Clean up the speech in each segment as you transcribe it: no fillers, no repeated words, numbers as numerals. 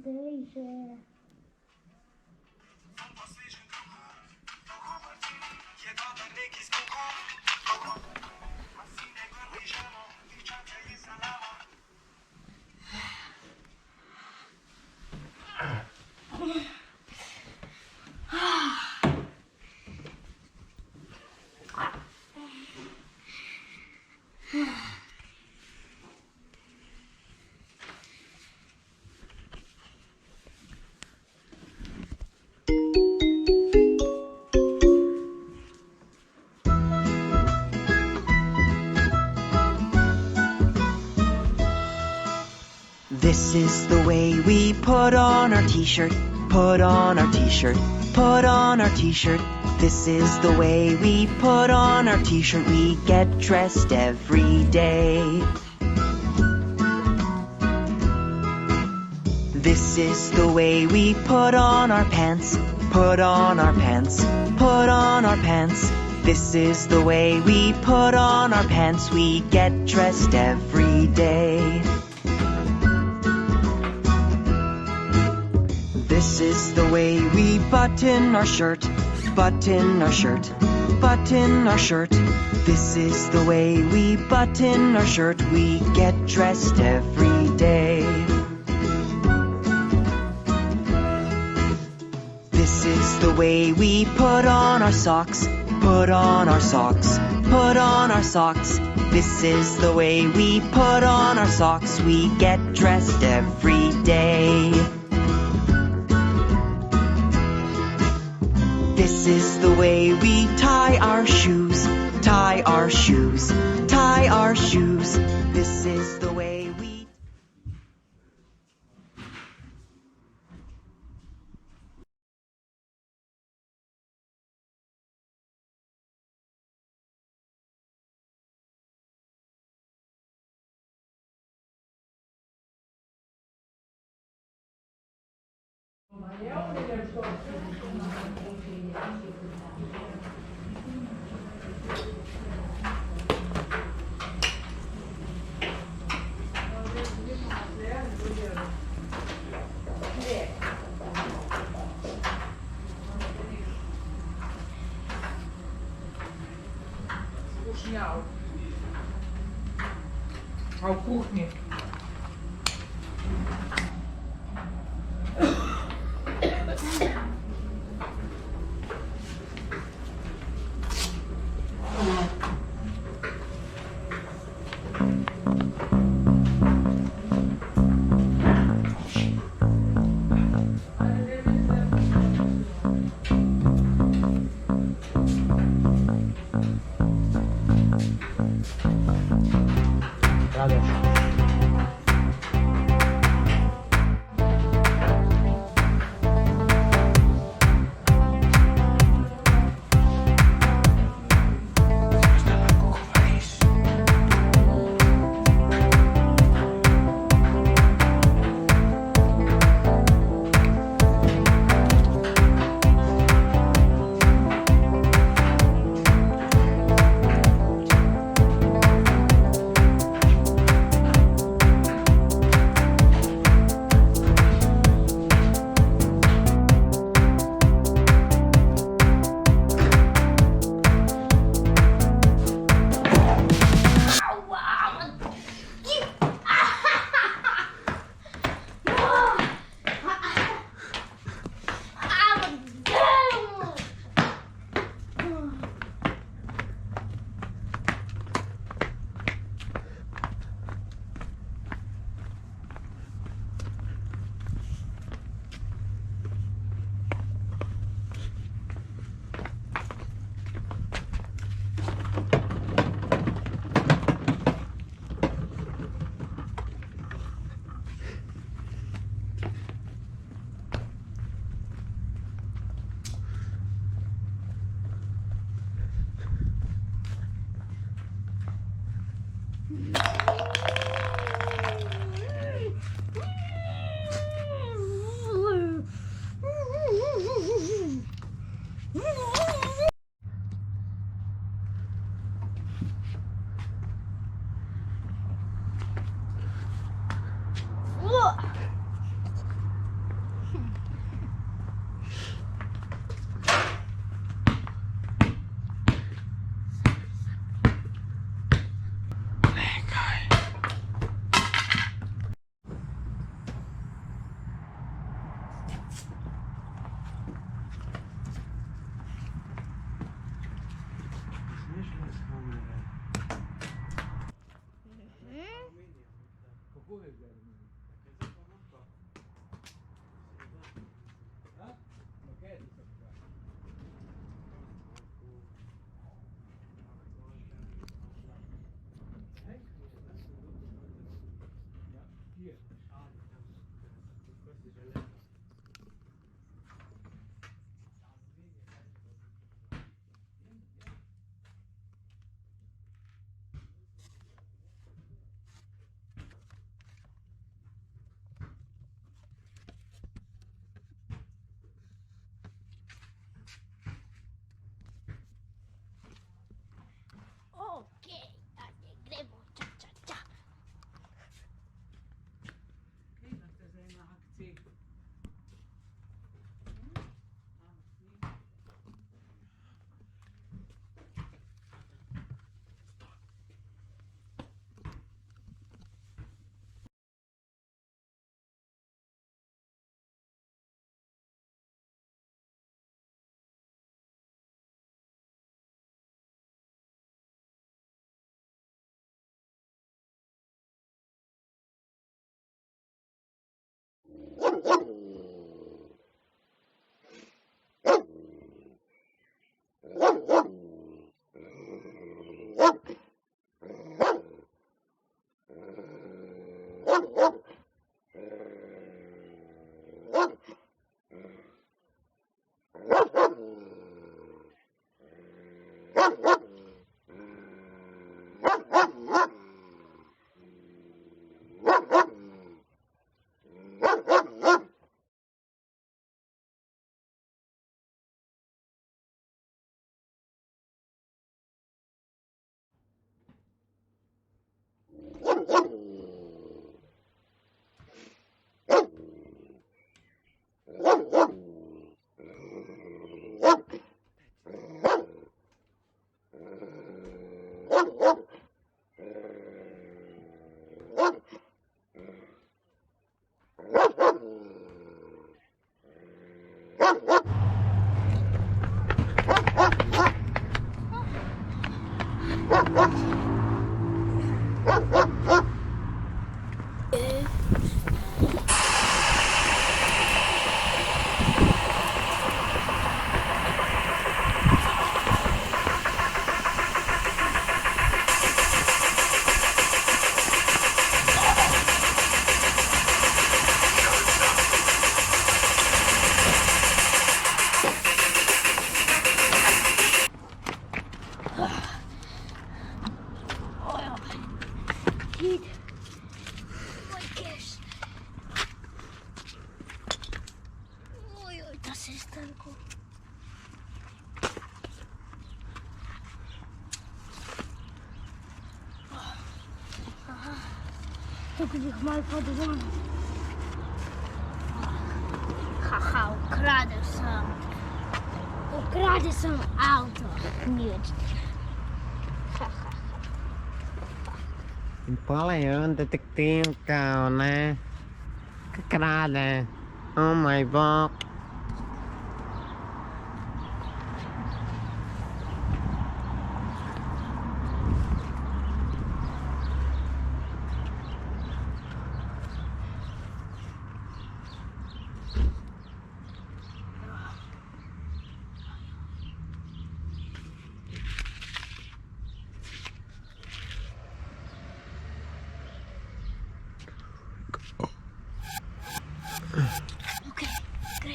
Deze. This is the way we put on our t-shirt, put on our t-shirt, put on our t-shirt. This is the way we put on our t-shirt. We get dressed every day. This is the way we put on our pants, put on our pants, put on our pants. This is the way we put on our pants. We get dressed every day. This is the way we button our shirt, button our shirt, button our shirt. This is the way we button our shirt. We get dressed every day. This is the way we put on our socks, put on our socks, put on our socks. This is the way we put on our socks. We get dressed every day. This is the way we tie our shoes, tie our shoes, tie our shoes. This is the way we... Śmiał. A w kuchni. Radość. Kid. Oj, kesz. Oj, to sestanku. Tylko niech mal podwójny. Haha, ukradę sam. Ukradę sam auto. Nie. Paljon detektiv Kawo na kradę. Oh my god. Okej, grę.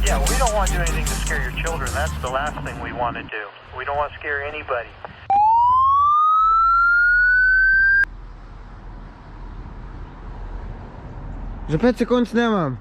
Yeah, we don't want to do anything to scare your children. That's the last thing we want to do. We don't want to scare anybody. Że 5 sekund nie mam.